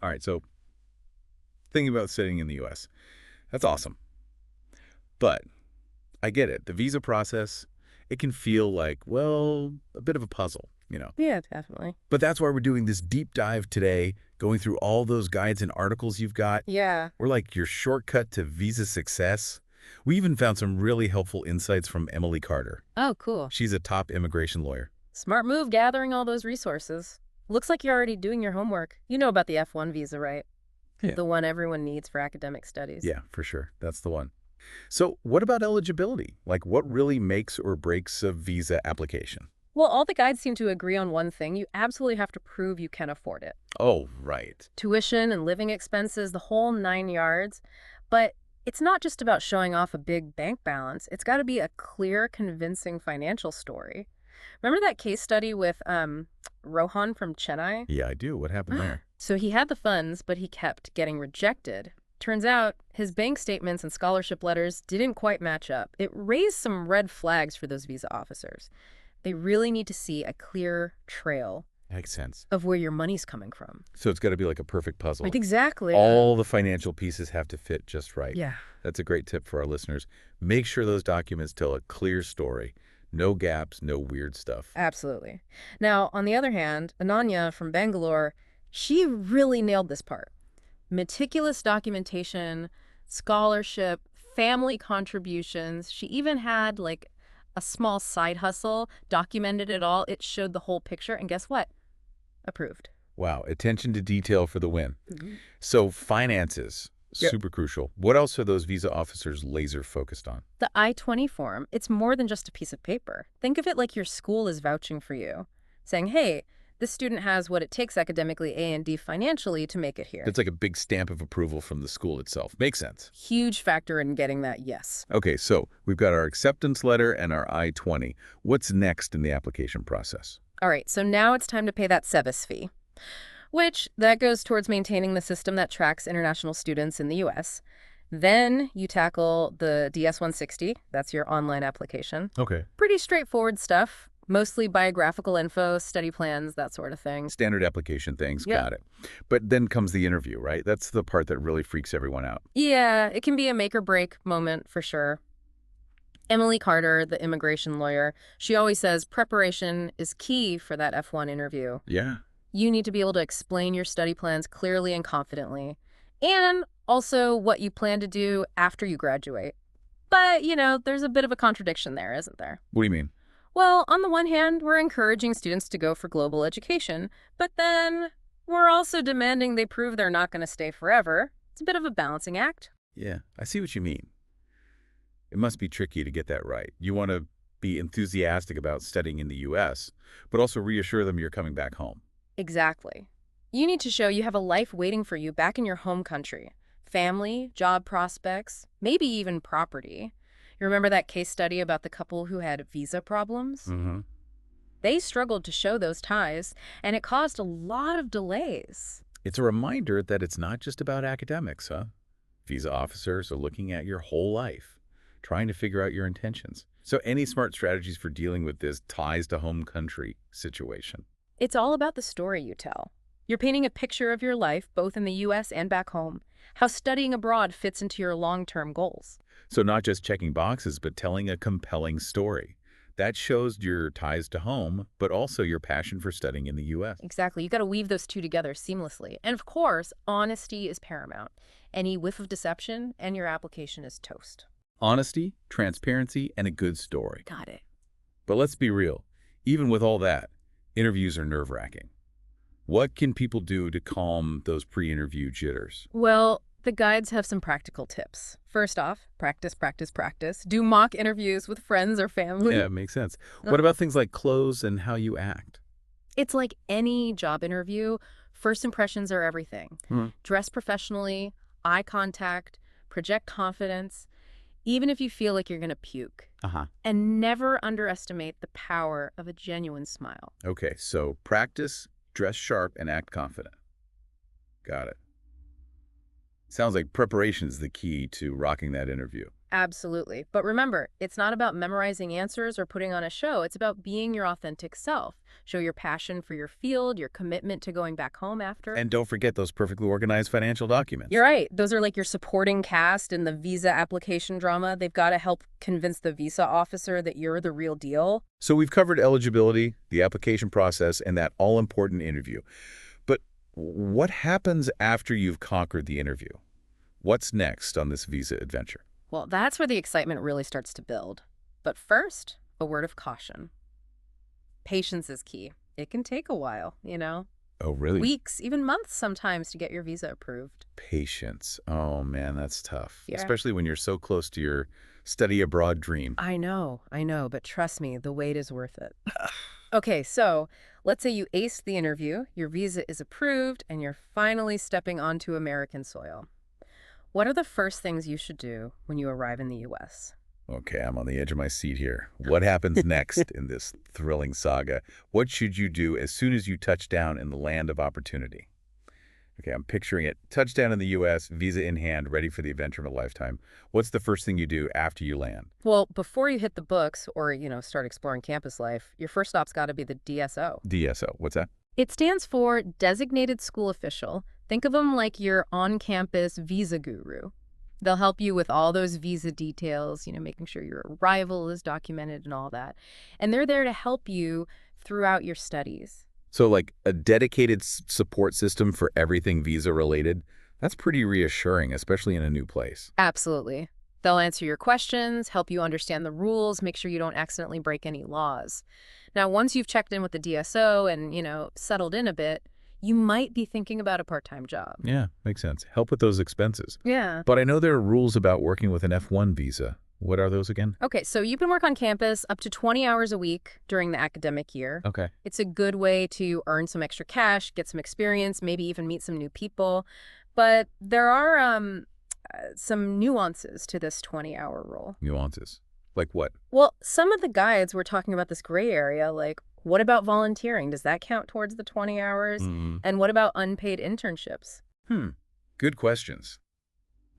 All right, so thinking about sitting in the U.S., that's awesome. But I get it. The visa process, it can feel like, well, a bit of a puzzle. Yeah, definitely. But that's why we're doing this deep dive today, going through all those guides and articles you've got. Yeah. We're like your shortcut to visa success. We even found some really helpful insights from Emily Carter. Oh, cool. She's a top immigration lawyer. Smart move gathering all those resources. Looks like you're already doing your homework. You know about the F1 visa, right? Yeah. The one everyone needs for academic studies. Yeah, for sure. That's the one. So what about eligibility? Like what really makes or breaks a visa application? Well, all the guides seem to agree on one thing. You absolutely have to prove you can afford it. Oh, right. Tuition and living expenses, the whole 9 yards. But it's not just about showing off a big bank balance. It's got to be a clear, convincing financial story. Remember that case study with Rohan from Chennai? Yeah, I do. What happened there? So he had the funds, but he kept getting rejected. Turns out his bank statements and scholarship letters didn't quite match up. It raised some red flags for those visa officers. They really need to see a clear trail Makes sense. of where your money's coming from. So it's got to be like a perfect puzzle. Like, exactly. All the financial pieces have to fit just right. Yeah. That's a great tip for our listeners. Make sure those documents tell a clear story. No gaps, no weird stuff. Absolutely. Now, on the other hand, Ananya from Bangalore, she really nailed this part. Meticulous documentation, scholarship, family contributions. She even had like a small side hustle, documented it all. It showed the whole picture. And guess what? Approved. Wow, attention to detail for the win. Mm-hmm. So finances, Yep. super crucial. What else are those visa officers laser focused on? The I-20 form, it's more than just a piece of paper. Think of it like your school is vouching for you, saying, hey, this student has what it takes academically A and D financially to make it here. It's like a big stamp of approval from the school itself. Makes sense. Huge factor in getting that yes. Okay, so we've got our acceptance letter and our I-20. What's next in the application process? All right, so now it's time to pay that SEVIS fee, which that goes towards maintaining the system that tracks international students in the U.S. Then you tackle the DS-160. That's your online application. Okay. Pretty straightforward stuff, mostly biographical info, study plans, that sort of thing. Standard application things, Yeah. got it. But then comes the interview, right? That's the part that really freaks everyone out. Yeah, it can be a make or break moment for sure. Emily Carter, the immigration lawyer, she always says preparation is key for that F1 interview. Yeah. You need to be able to explain your study plans clearly and confidently, and also what you plan to do after you graduate. But, there's a bit of a contradiction there, isn't there? What do you mean? Well, on the one hand, we're encouraging students to go for global education, but then we're also demanding they prove they're not going to stay forever. It's a bit of a balancing act. Yeah, I see what you mean. It must be tricky to get that right. You want to be enthusiastic about studying in the U.S., but also reassure them you're coming back home. Exactly. You need to show you have a life waiting for you back in your home country. Family, job prospects, maybe even property. You remember that case study about the couple who had visa problems? Mm-hmm. They struggled to show those ties, and it caused a lot of delays. It's a reminder that it's not just about academics, huh? Visa officers are looking at your whole life, trying to figure out your intentions. So any smart strategies for dealing with this ties to home country situation? It's all about the story you tell. You're painting a picture of your life, both in the U.S. and back home, how studying abroad fits into your long-term goals. So not just checking boxes, but telling a compelling story. That shows your ties to home, but also your passion for studying in the U.S. Exactly. You got to weave those two together seamlessly. And of course, honesty is paramount. Any whiff of deception, and your application is toast. Honesty, transparency, and a good story. Got it. But let's be real. Even with all that, interviews are nerve-wracking. What can people do to calm those pre-interview jitters? Well, the guides have some practical tips. First off, practice, practice, practice. Do mock interviews with friends or family. Yeah, it makes sense. What about things like clothes and how you act? It's like any job interview. First impressions are everything. Hmm. Dress professionally, eye contact, project confidence, even if you feel like you're going to puke. Uh-huh. And never underestimate the power of a genuine smile. Okay, so practice, dress sharp, and act confident. Got it. Sounds like preparation is the key to rocking that interview. Absolutely. But remember, it's not about memorizing answers or putting on a show. It's about being your authentic self. Show your passion for your field, your commitment to going back home after. And don't forget those perfectly organized financial You're documents. right. Those are like your supporting cast in the visa application drama. They've got to help convince the visa officer that you're the real deal. So we've covered eligibility, the application process, and that all-important interview. But what happens after you've conquered the interview? What's next on this visa adventure? Well, that's where the excitement really starts to build. But first, a word of caution. Patience is key. It can take a while. Oh, really? Weeks, even months sometimes to get your visa approved. Patience. Oh, man, that's tough. Yeah. Especially when you're so close to your study abroad dream. I know, but trust me, the wait is worth it. Okay, so let's say you aced the interview, your visa is approved, and you're finally stepping onto American soil. What are the first things you should do when you arrive in the U.S.? Okay, I'm on the edge of my seat here. What happens next in this thrilling saga? What should you do as soon as you touch down in the land of opportunity? Okay, I'm picturing it. Touchdown in the U.S., visa in hand, ready for the adventure of a lifetime. What's the first thing you do after you land? Well, before you hit the books or, start exploring campus life, your first stop's got to be the DSO. DSO, what's that? It stands for Designated School Official. Think of them like your on-campus visa guru. They'll help you with all those visa details, making sure your arrival is documented and all that. And they're there to help you throughout your studies. So like a dedicated support system for everything visa related? That's pretty reassuring, especially in a new place. Absolutely. They'll answer your questions, help you understand the rules, make sure you don't accidentally break any laws. Now, once you've checked in with the DSO and, settled in a bit, you might be thinking about a part-time job. Yeah, makes sense. Help with those expenses. Yeah. But I know there are rules about working with an F1 visa. What are those again? Okay, so you can work on campus up to 20 hours a week during the academic year. Okay. It's a good way to earn some extra cash, get some experience, maybe even meet some new people. But there are some nuances to this 20-hour rule. Nuances. Like what? Well, some of the guides were talking about this gray area, like what about volunteering? Does that count towards the 20 hours? And what about unpaid internships? Good questions.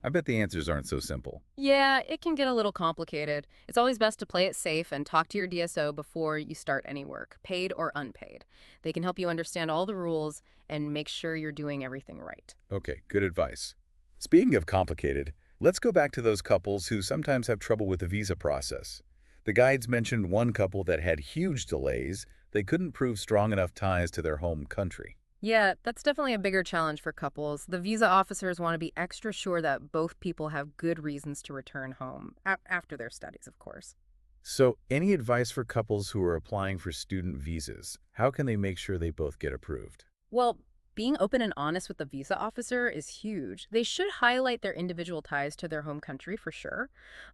I bet the answers aren't so simple. Yeah, it can get a little complicated. It's always best to play it safe and talk to your DSO before you start any work, paid or unpaid. They can help you understand all the rules and make sure you're doing everything right. Okay, good advice. Speaking of complicated, let's go back to those couples who sometimes have trouble with the visa process. The guides mentioned one couple that had huge delays. They couldn't prove strong enough ties to their home country. Yeah, that's definitely a bigger challenge for couples. The visa officers want to be extra sure that both people have good reasons to return home, after their studies, of course. So, any advice for couples who are applying for student visas? How can they make sure they both get approved? Well, being open and honest with the visa officer is huge. They should highlight their individual ties to their home country for sure,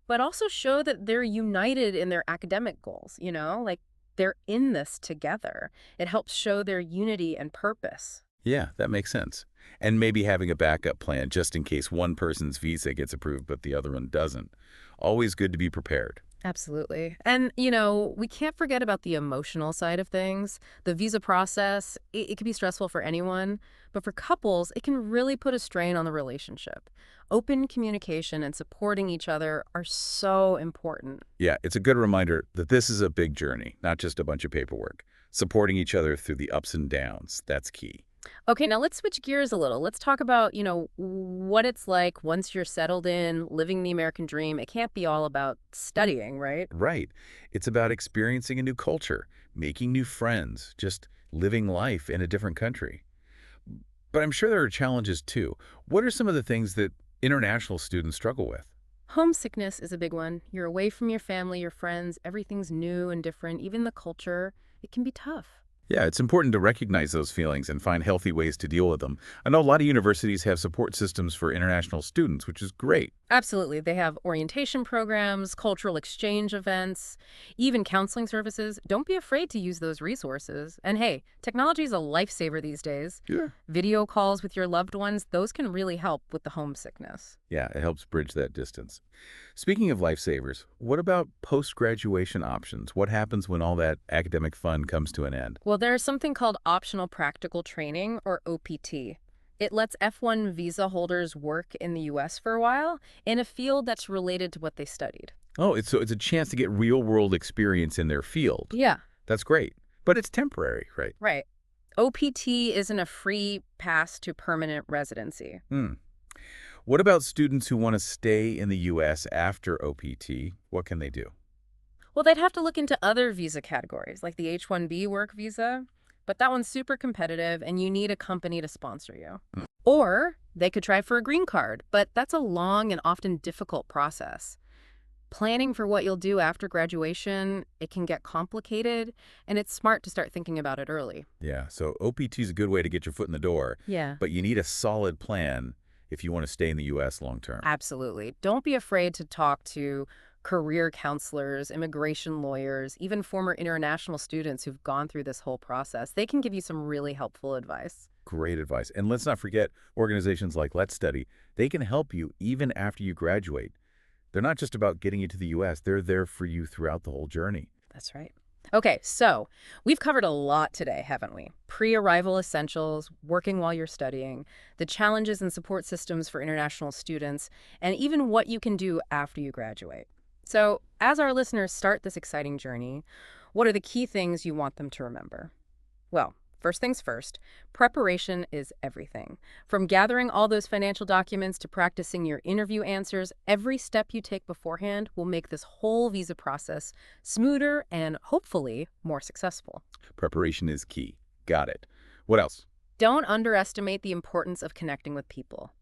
but also show that they're united in their academic goals, like they're in this together. It helps show their unity and purpose. Yeah, that makes sense. And maybe having a backup plan just in case one person's visa gets approved but the other one doesn't. Always good to be prepared. Absolutely. And, we can't forget about the emotional side of things. The visa process, it can be stressful for anyone, but for couples, it can really put a strain on the relationship. Open communication and supporting each other are so important. Yeah, it's a good reminder that this is a big journey, not just a bunch of paperwork. Supporting each other through the ups and downs, that's key. Okay, now let's switch gears a little. Let's talk about, what it's like once you're settled in, living the American dream. It can't be all about studying, right? Right. It's about experiencing a new culture, making new friends, just living life in a different country. But I'm sure there are challenges too. What are some of the things that international students struggle with? Homesickness is a big one. You're away from your family, your friends, everything's new and different, even the culture. It can be tough. Yeah, it's important to recognize those feelings and find healthy ways to deal with them. I know a lot of universities have support systems for international students, which is great. Absolutely. They have orientation programs, cultural exchange events, even counseling services. Don't be afraid to use those resources. And hey, technology is a lifesaver these days. Yeah. Video calls with your loved ones, those can really help with the homesickness. Yeah, it helps bridge that distance. Speaking of lifesavers, what about post-graduation options? What happens when all that academic fun comes to an end? Well, there's something called optional practical training, or OPT. It lets F1 visa holders work in the U.S. for a while in a field that's related to what they studied. Oh, it's a chance to get real-world experience in their field. Yeah, That's great. But it's temporary, right? right. OPT isn't a free pass to permanent residency. Hmm. What about students who want to stay in the U.S. after OPT? What can they do? Well, they'd have to look into other visa categories, like the H-1B work visa, but that one's super competitive and you need a company to sponsor you. Hmm. Or they could try for a green card, but that's a long and often difficult process. Planning for what you'll do after graduation, it can get complicated, and it's smart to start thinking about it early. Yeah, so OPT is a good way to get your foot in the door, Yeah. but you need a solid plan if you want to stay in the U.S. long term. Absolutely. Don't be afraid to talk to career counselors, immigration lawyers, even former international students who've gone through this whole process. They can give you some really helpful advice. Great advice. And let's not forget organizations like LetzStudy. They can help you even after you graduate. They're not just about getting you to the U.S. They're there for you throughout the whole journey. That's right. Okay, so we've covered a lot today, haven't we? Pre-arrival essentials, working while you're studying, the challenges and support systems for international students, and even what you can do after you graduate. So, as our listeners start this exciting journey, what are the key things you want them to remember? Well, first things first, preparation is everything. From gathering all those financial documents to practicing your interview answers, every step you take beforehand will make this whole visa process smoother and hopefully more successful. Preparation is key. Got it. What else? Don't underestimate the importance of connecting with people.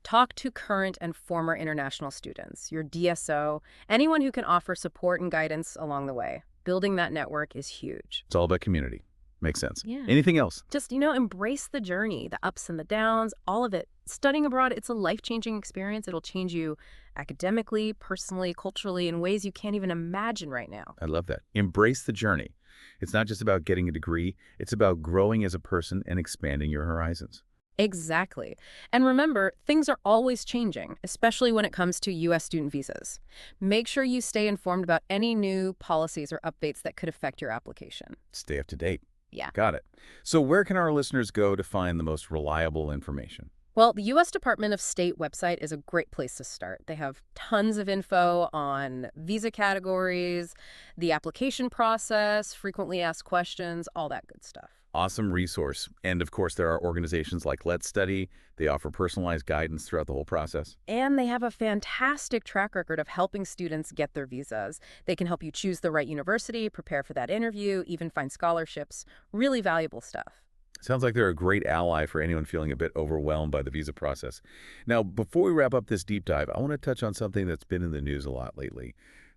Talk to current and former international students, your DSO, anyone who can offer support and guidance along the way. Building that network is huge. It's all about community. Makes sense. Yeah. Anything else? Just, embrace the journey, the ups and the downs, all of it. Studying abroad, it's a life-changing experience. It'll change you academically, personally, culturally, in ways you can't even imagine right now. I love that. Embrace the journey. It's not just about getting a degree. It's about growing as a person and expanding your horizons. Exactly. And remember, things are always changing, especially when it comes to U.S. student visas. Make sure you stay informed about any new policies or updates that could affect your application. Stay up to date. Yeah. Got it. So where can our listeners go to find the most reliable information? Well, the U.S. Department of State website is a great place to start. They have tons of info on visa categories, the application process, frequently asked questions, all that good stuff. Awesome resource. And of course, there are organizations like LetzStudy. They offer personalized guidance throughout the whole process. And they have a fantastic track record of helping students get their visas. They can help you choose the right university, prepare for that interview, even find scholarships. Really valuable stuff. Sounds like they're a great ally for anyone feeling a bit overwhelmed by the visa process. Now, before we wrap up this deep dive, I want to touch on something that's been in the news a lot lately.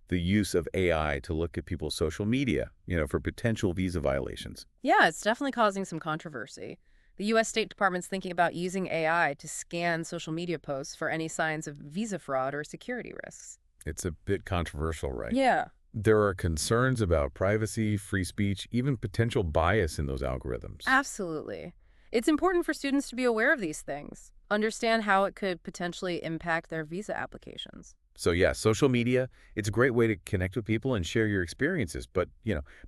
The use of AI to look at people's social media, for potential visa violations. Yeah, it's definitely causing some controversy. The U.S. State Department's thinking about using AI to scan social media posts for any signs of visa fraud or security risks. It's a bit controversial, right? Yeah. There are concerns about privacy, free speech, even potential bias in those algorithms. Absolutely. It's important for students to be aware of these things, understand how it could potentially impact their visa applications. So yeah, social media, it's a great way to connect with people and share your experiences. But,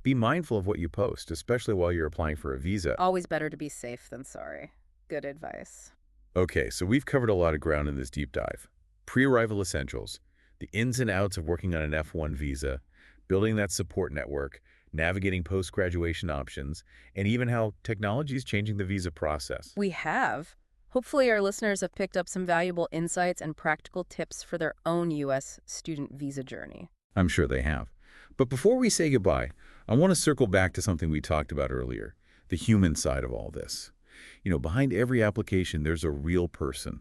be mindful of what you post, especially while you're applying for a visa. Always better to be safe than sorry. Good advice. Okay, so we've covered a lot of ground in this deep dive. Pre-arrival essentials, the ins and outs of working on an F1 visa, building that support network, navigating post-graduation options, and even how technology is changing the visa process. We have. Hopefully our listeners have picked up some valuable insights and practical tips for their own U.S. student visa journey. I'm sure they have. But before we say goodbye, I want to circle back to something we talked about earlier, the human side of all this. Behind every application, there's a real person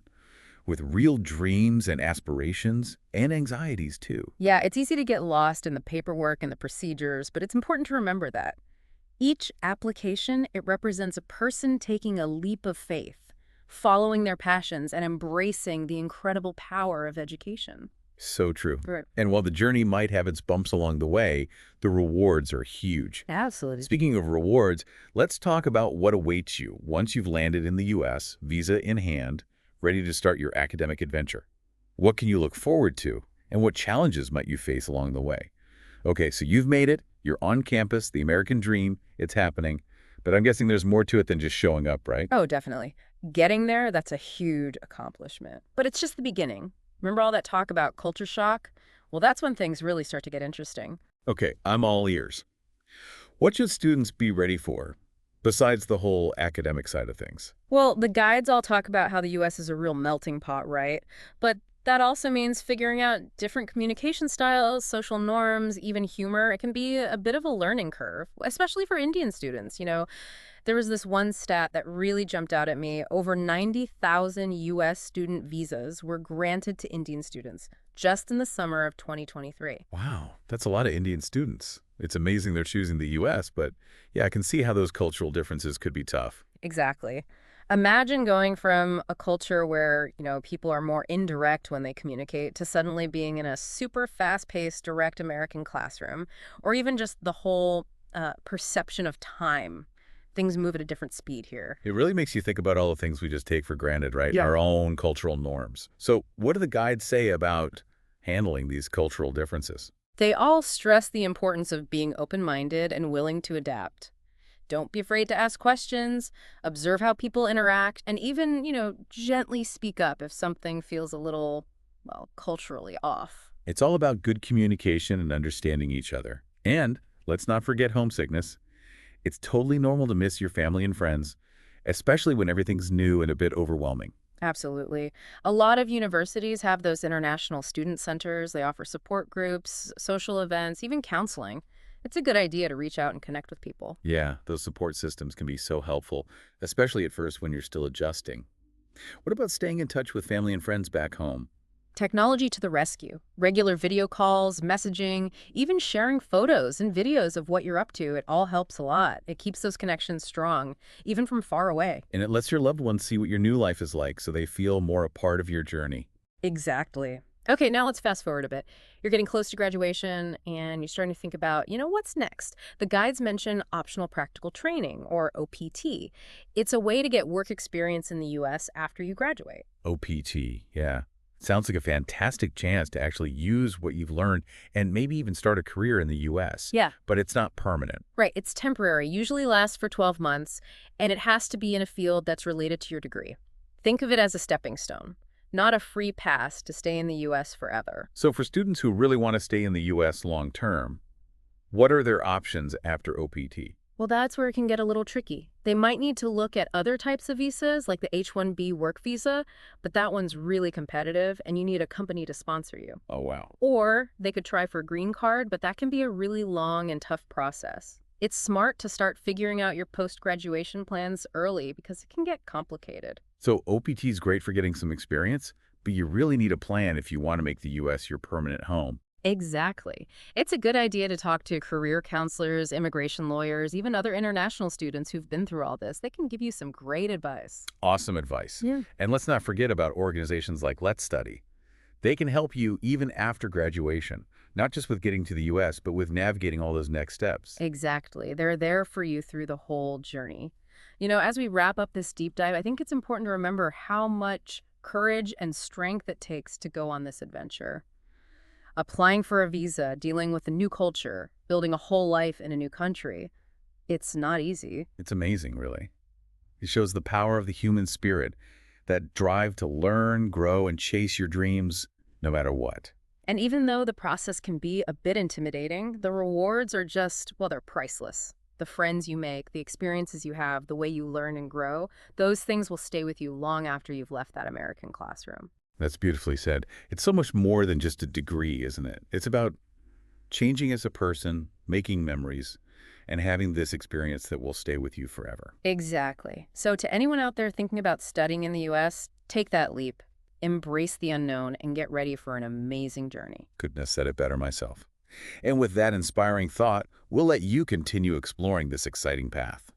with real dreams and aspirations and anxieties too. Yeah, it's easy to get lost in the paperwork and the procedures, but it's important to remember that. Each application, it represents a person taking a leap of faith, following their passions and embracing the incredible power of education. So true. Right. And while the journey might have its bumps along the way, the rewards are huge. Absolutely. Speaking of rewards, let's talk about what awaits you once you've landed in the U.S., visa in hand, ready to start your academic adventure. What can you look forward to, and what challenges might you face along the way? Okay, so you've made it. You're on campus, the American dream. It's happening. But I'm guessing there's more to it than just showing up, right? Oh, definitely. Getting there, that's a huge accomplishment. But it's just the beginning. Remember all that talk about culture shock? Well, that's when things really start to get interesting. Okay, I'm all ears. What should students be ready for, besides the whole academic side of things? Well, the guides all talk about how the US is a real melting pot, right? But that also means figuring out different communication styles, social norms, even humor. It can be a bit of a learning curve, especially for Indian students. There was this one stat that really jumped out at me. Over 90,000 US student visas were granted to Indian students just in the summer of 2023. Wow, that's a lot of Indian students. It's amazing they're choosing the U.S., but yeah, I can see how those cultural differences could be tough. Exactly. Imagine going from a culture where, people are more indirect when they communicate to suddenly being in a super fast-paced, direct American classroom, or even just the whole perception of time. Things move at a different speed here. It really makes you think about all the things we just take for granted, right? Yeah. Our own cultural norms. So what do the guides say about handling these cultural differences? They all stress the importance of being open-minded and willing to adapt. Don't be afraid to ask questions, observe how people interact, and even, gently speak up if something feels a little, well, culturally off. It's all about good communication and understanding each other. And let's not forget homesickness. It's totally normal to miss your family and friends, especially when everything's new and a bit overwhelming. Absolutely. A lot of universities have those international student centers. They offer support groups, social events, even counseling. It's a good idea to reach out and connect with people. Yeah, those support systems can be so helpful, especially at first when you're still adjusting. What about staying in touch with family and friends back home? Technology to the rescue. Regular video calls, messaging, even sharing photos and videos of what you're up to. It all helps a lot. It keeps those connections strong, even from far away. And it lets your loved ones see what your new life is like so they feel more a part of your journey. Exactly. Okay, now let's fast forward a bit. You're getting close to graduation and you're starting to think about, what's next? The guides mention optional practical training, or OPT. It's a way to get work experience in the US after you graduate. OPT, yeah. Sounds like a fantastic chance to actually use what you've learned and maybe even start a career in the U.S. Yeah. But it's not permanent. Right, it's temporary, usually lasts for 12 months, and it has to be in a field that's related to your degree. Think of it as a stepping stone, not a free pass to stay in the US forever. So for students who really want to stay in the U.S. long term, what are their options after OPT? Well, that's where it can get a little tricky. They might need to look at other types of visas, like the H-1B work visa, but that one's really competitive and you need a company to sponsor you. Oh, wow. Or they could try for a green card, but that can be a really long and tough process. It's smart to start figuring out your post-graduation plans early because it can get complicated. So OPT is great for getting some experience, but you really need a plan if you want to make the U.S. your permanent home. Exactly. It's a good idea to talk to career counselors, immigration lawyers, even other international students who've been through all this. They can give you some great advice. Awesome advice. Yeah. And let's not forget about organizations like LetzStudy. They can help you even after graduation, not just with getting to the U.S., but with navigating all those next steps. Exactly. They're there for you through the whole journey. As we wrap up this deep dive, I think it's important to remember how much courage and strength it takes to go on this adventure. Applying for a visa, dealing with a new culture, building a whole life in a new country, it's not easy. It's amazing, really. It shows the power of the human spirit, that drive to learn, grow, and chase your dreams no matter what. And even though the process can be a bit intimidating, the rewards are just, well, they're priceless. The friends you make, the experiences you have, the way you learn and grow, those things will stay with you long after you've left that American classroom. That's beautifully said. It's so much more than just a degree, isn't it? It's about changing as a person, making memories, and having this experience that will stay with you forever. Exactly. So to anyone out there thinking about studying in the US, take that leap, embrace the unknown, and get ready for an amazing journey. Couldn't have said it better myself. And with that inspiring thought, we'll let you continue exploring this exciting path.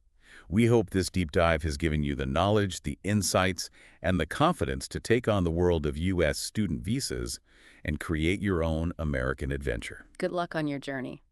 We hope this deep dive has given you the knowledge, the insights, and the confidence to take on the world of U.S. student visas and create your own American adventure. Good luck on your journey.